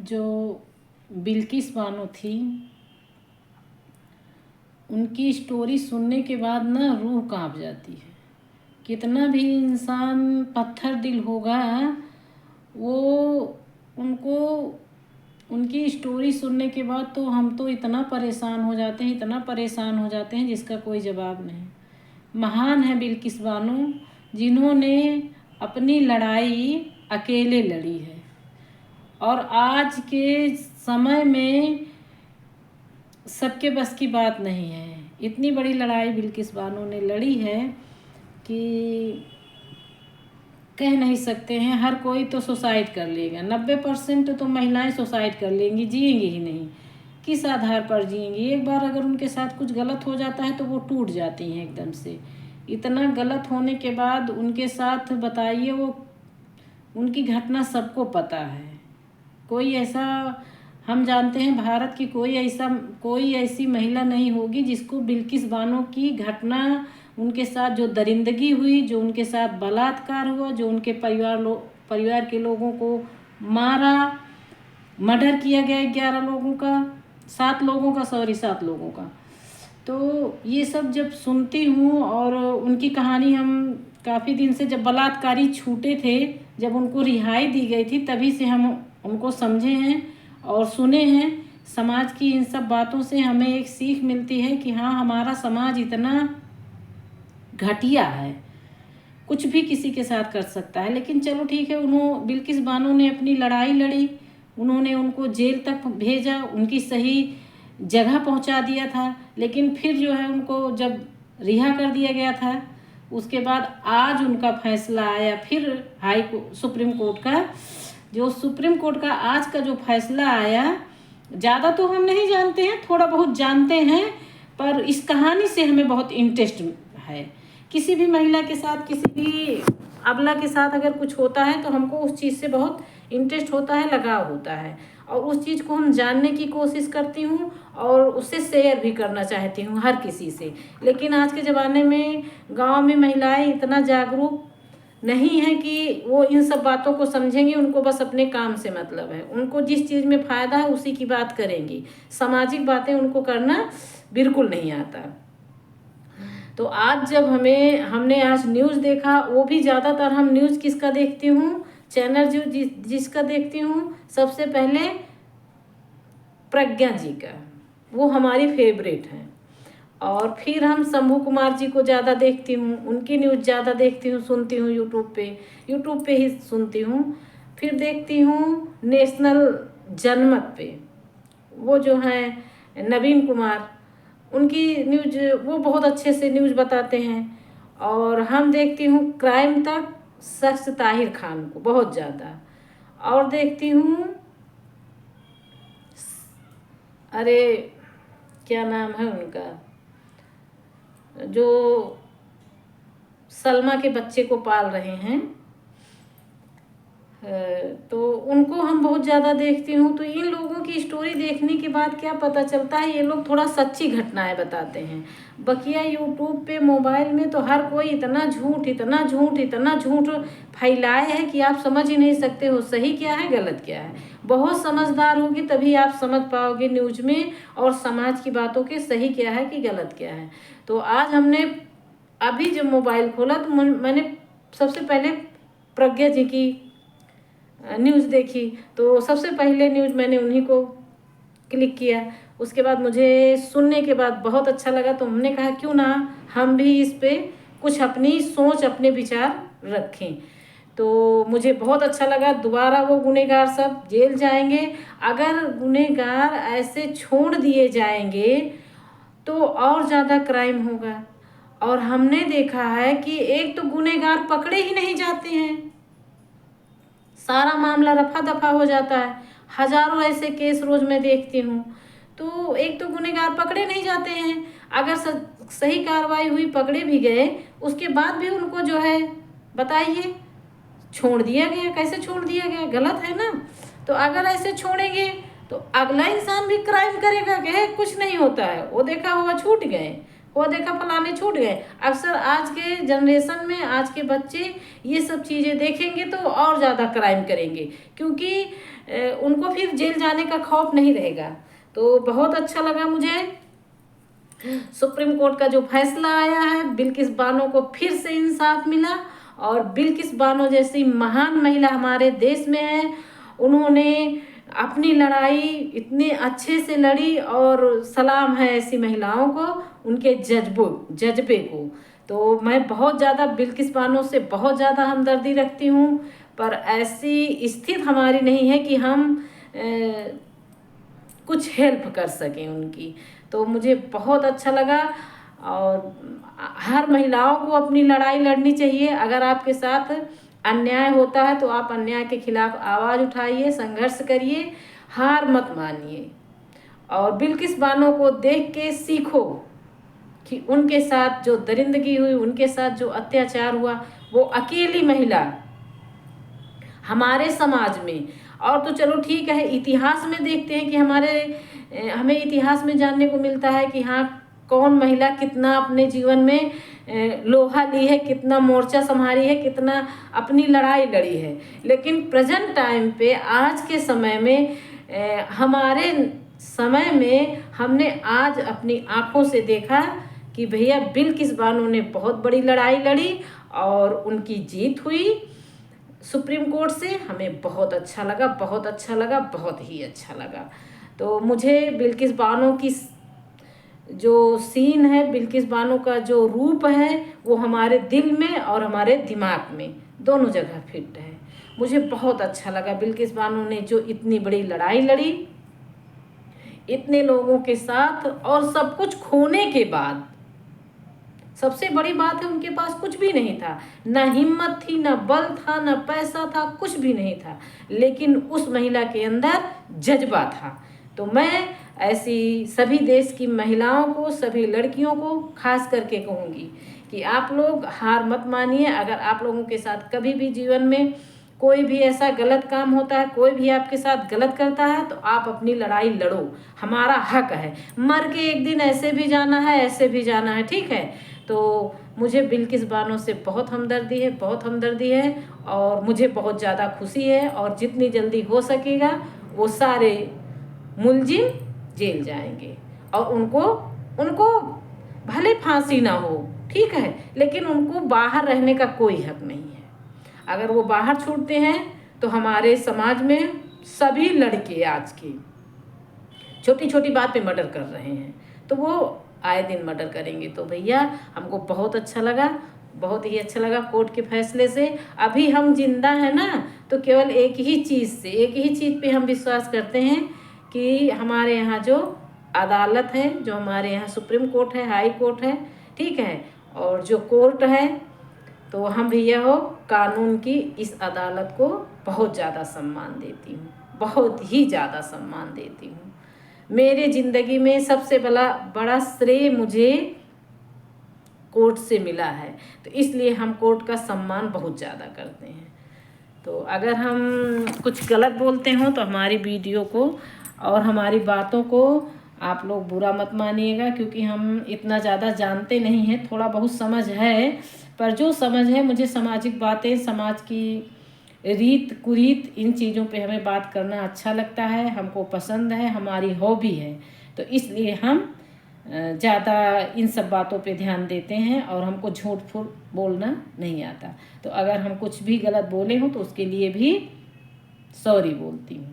जो बिल्किस बानो थी, उनकी स्टोरी सुनने के बाद ना रूह कांप जाती है। कितना भी इंसान पत्थर दिल होगा, वो उनको उनकी स्टोरी सुनने के बाद तो हम तो इतना परेशान हो जाते हैं, इतना परेशान हो जाते हैं जिसका कोई जवाब नहीं। महान है बिल्किस बानो, जिन्होंने अपनी लड़ाई अकेले लड़ी है और आज के समय में सबके बस की बात नहीं है। इतनी बड़ी लड़ाई बिल्किस बानो ने लड़ी है कि कह नहीं सकते हैं। हर कोई तो सुसाइड कर लेगा, 90% तो महिलाएं सुसाइड कर लेंगी, जिएंगी ही नहीं। किस आधार पर जिएंगी? एक बार अगर उनके साथ कुछ गलत हो जाता है तो वो टूट जाती हैं एकदम से। इतना गलत होने के बाद उनके साथ बताइए, वो उनकी घटना सबको पता है। कोई ऐसा, हम जानते हैं भारत की कोई ऐसी महिला नहीं होगी जिसको बिल्किस बानो की घटना, उनके साथ जो दरिंदगी हुई, जो उनके साथ बलात्कार हुआ, जो उनके परिवार के लोगों को मारा, मर्डर किया गया 7 लोगों का। तो ये सब जब सुनती हूँ, और उनकी कहानी हम काफ़ी दिन से, जब बलात्कारी छूटे थे, जब उनको रिहाई दी गई थी, तभी से हम उनको समझे हैं और सुने हैं। समाज की इन सब बातों से हमें एक सीख मिलती है कि हाँ, हमारा समाज इतना घटिया है, कुछ भी किसी के साथ कर सकता है। लेकिन चलो ठीक है, बिल्किस बानो ने अपनी लड़ाई लड़ी, उन्होंने उनको जेल तक भेजा, उनकी सही जगह पहुंचा दिया था। लेकिन फिर जो है उनको जब रिहा कर दिया गया था, उसके बाद आज उनका फैसला आया फिर सुप्रीम कोर्ट का आज का जो फैसला आया, ज़्यादा तो हम नहीं जानते हैं, थोड़ा बहुत जानते हैं, पर इस कहानी से हमें बहुत इंटरेस्ट है। किसी भी महिला के साथ, किसी भी अबला के साथ अगर कुछ होता है तो हमको उस चीज़ से बहुत इंटरेस्ट होता है, लगाव होता है, और उस चीज़ को हम जानने की कोशिश करती हूँ और उससे शेयर भी करना चाहती हूँ हर किसी से। लेकिन आज के ज़माने में गांव में महिलाएं इतना जागरूक नहीं है कि वो इन सब बातों को समझेंगी। उनको बस अपने काम से मतलब है, उनको जिस चीज़ में फ़ायदा है उसी की बात करेंगी। सामाजिक बातें उनको करना बिल्कुल नहीं आता। तो आज जब हमने आज न्यूज़ देखा, वो भी ज़्यादातर हम न्यूज़ किसका देखती हूँ, चैनल जिसका देखती हूँ, सबसे पहले प्रज्ञा जी का, वो हमारी फेवरेट हैं। और फिर हम शंभू कुमार जी को ज़्यादा देखती हूँ, उनकी न्यूज़ ज़्यादा देखती हूँ, सुनती हूँ यूट्यूब पे ही सुनती हूँ। फिर देखती हूँ नेशनल जनमत पे, वो जो हैं नवीन कुमार, उनकी न्यूज़, वो बहुत अच्छे से न्यूज़ बताते हैं। और हम देखती हूँ क्राइम तक, शख्स ताहिर खान को बहुत ज़्यादा। और देखती हूँ, अरे क्या नाम है उनका, जो सलमा के बच्चे को पाल रहे हैं, तो उनको हम बहुत ज़्यादा देखती हूँ। तो इन लोगों की स्टोरी देखने के बाद क्या पता चलता है, ये लोग थोड़ा सच्ची घटनाएं बताते हैं। बकिया यूट्यूब पे, मोबाइल में तो हर कोई इतना झूठ फैलाए है कि आप समझ ही नहीं सकते हो सही क्या है गलत क्या है। बहुत समझदार होगी तभी आप समझ पाओगे न्यूज़ में और समाज की बातों के सही क्या है कि गलत क्या है। तो आज हमने अभी जब मोबाइल खोला तो मैंने सबसे पहले प्रज्ञा जी की न्यूज़ देखी। तो सबसे पहले न्यूज़ मैंने उन्हीं को क्लिक किया। उसके बाद मुझे सुनने के बाद बहुत अच्छा लगा, तो हमने कहा क्यों ना हम भी इस पे कुछ अपनी सोच, अपने विचार रखें। तो मुझे बहुत अच्छा लगा। दोबारा वो गुनहगार सब जेल जाएंगे। अगर गुनहगार ऐसे छोड़ दिए जाएंगे तो और ज़्यादा क्राइम होगा। और हमने देखा है कि एक तो गुनहगार पकड़े ही नहीं जाते हैं, सारा मामला रफा दफा हो जाता है। हजारों ऐसे केस रोज मैं देखती हूँ। तो एक तो गुनहगार पकड़े नहीं जाते हैं, अगर सही कार्रवाई हुई, पकड़े भी गए, उसके बाद भी उनको जो है बताइए छोड़ दिया गया। कैसे छोड़ दिया गया? गलत है ना। तो अगर ऐसे छोड़ेंगे तो अगला इंसान भी क्राइम करेगा कि कुछ नहीं होता है, वो देखा होगा छूट गए, वो देखा फलाने छूट गए। अक्सर आज के जनरेशन में आज के बच्चे ये सब चीज़ें देखेंगे तो और ज़्यादा क्राइम करेंगे, क्योंकि उनको फिर जेल जाने का खौफ नहीं रहेगा। तो बहुत अच्छा लगा मुझे सुप्रीम कोर्ट का जो फैसला आया है। बिल्किस बानो को फिर से इंसाफ मिला, और बिल्किस बानो जैसी महान महिला हमारे देश में है। उन्होंने अपनी लड़ाई इतने अच्छे से लड़ी, और सलाम है ऐसी महिलाओं को, उनके जज्बे को। तो मैं बहुत ज़्यादा बिल्किस बानो से बहुत ज़्यादा हमदर्दी रखती हूँ, पर ऐसी स्थिति हमारी नहीं है कि हम कुछ हेल्प कर सकें उनकी। तो मुझे बहुत अच्छा लगा, और हर महिलाओं को अपनी लड़ाई लड़नी चाहिए। अगर आपके साथ अन्याय होता है तो आप अन्याय के खिलाफ आवाज़ उठाइए, संघर्ष करिए, हार मत मानिए। और बिल्किस बानो को देख के सीखो कि उनके साथ जो दरिंदगी हुई, उनके साथ जो अत्याचार हुआ, वो अकेली महिला हमारे समाज में। और तो चलो ठीक है, इतिहास में देखते हैं कि हमें इतिहास में जानने को मिलता है कि हाँ, कौन महिला कितना अपने जीवन में लोहा ली है, कितना मोर्चा संभाली है, कितना अपनी लड़ाई लड़ी है। लेकिन प्रेजेंट टाइम पे, आज के समय में, हमारे समय में हमने आज अपनी आँखों से देखा कि भैया बिल्किस बानो ने बहुत बड़ी लड़ाई लड़ी और उनकी जीत हुई सुप्रीम कोर्ट से। हमें बहुत अच्छा लगा, बहुत अच्छा लगा, बहुत ही अच्छा लगा। तो मुझे बिल्किस बानो की जो सीन है, बिल्किस बानो का जो रूप है, वो हमारे दिल में और हमारे दिमाग में दोनों जगह फिट है। मुझे बहुत अच्छा लगा बिल्किस बानो ने जो इतनी बड़ी लड़ाई लड़ी, इतने लोगों के साथ, और सब कुछ खोने के बाद। सबसे बड़ी बात है, उनके पास कुछ भी नहीं था, ना हिम्मत थी, ना बल था, ना पैसा था, कुछ भी नहीं था, लेकिन उस महिला के अंदर जज्बा था। तो मैं ऐसी सभी देश की महिलाओं को, सभी लड़कियों को खास करके कहूँगी कि आप लोग हार मत मानिए। अगर आप लोगों के साथ कभी भी जीवन में कोई भी ऐसा गलत काम होता है, कोई भी आपके साथ गलत करता है, तो आप अपनी लड़ाई लड़ो, हमारा हक है। मर के एक दिन ऐसे भी जाना है, ऐसे भी जाना है, ठीक है। तो मुझे बिल्किस बानो से बहुत हमदर्दी है, बहुत हमदर्दी है, और मुझे बहुत ज़्यादा खुशी है। और जितनी जल्दी हो सकेगा वो सारे मुलजिम जेल जाएंगे, और उनको भले फांसी ना हो, ठीक है, लेकिन उनको बाहर रहने का कोई हक नहीं है। अगर वो बाहर छूटते हैं तो हमारे समाज में सभी लड़के आज की छोटी छोटी बात पे मर्डर कर रहे हैं, तो वो आए दिन मर्डर करेंगे। तो भैया हमको बहुत अच्छा लगा, बहुत ही अच्छा लगा कोर्ट के फैसले से। अभी हम जिंदा हैं ना, तो केवल एक ही चीज़ पे हम विश्वास करते हैं कि हमारे यहाँ जो अदालत है, जो हमारे यहाँ सुप्रीम कोर्ट है, हाई कोर्ट है, ठीक है, और जो कोर्ट है, तो हम भैया हो कानून की इस अदालत को बहुत ज़्यादा सम्मान देती हूँ, बहुत ही ज़्यादा सम्मान देती हूँ। मेरे ज़िंदगी में सबसे बड़ा श्रेय मुझे कोर्ट से मिला है, तो इसलिए हम कोर्ट का सम्मान बहुत ज़्यादा करते हैं। तो अगर हम कुछ गलत बोलते हों तो हमारी वीडियो को और हमारी बातों को आप लोग बुरा मत मानिएगा, क्योंकि हम इतना ज़्यादा जानते नहीं हैं, थोड़ा बहुत समझ है, पर जो समझ है, मुझे सामाजिक बातें, समाज की रीत कुरीत, इन चीज़ों पे हमें बात करना अच्छा लगता है, हमको पसंद है, हमारी हॉबी है। तो इसलिए हम ज़्यादा इन सब बातों पे ध्यान देते हैं, और हमको झूठ फूट बोलना नहीं आता। तो अगर हम कुछ भी गलत बोले हों तो उसके लिए भी सॉरी बोलती हूँ।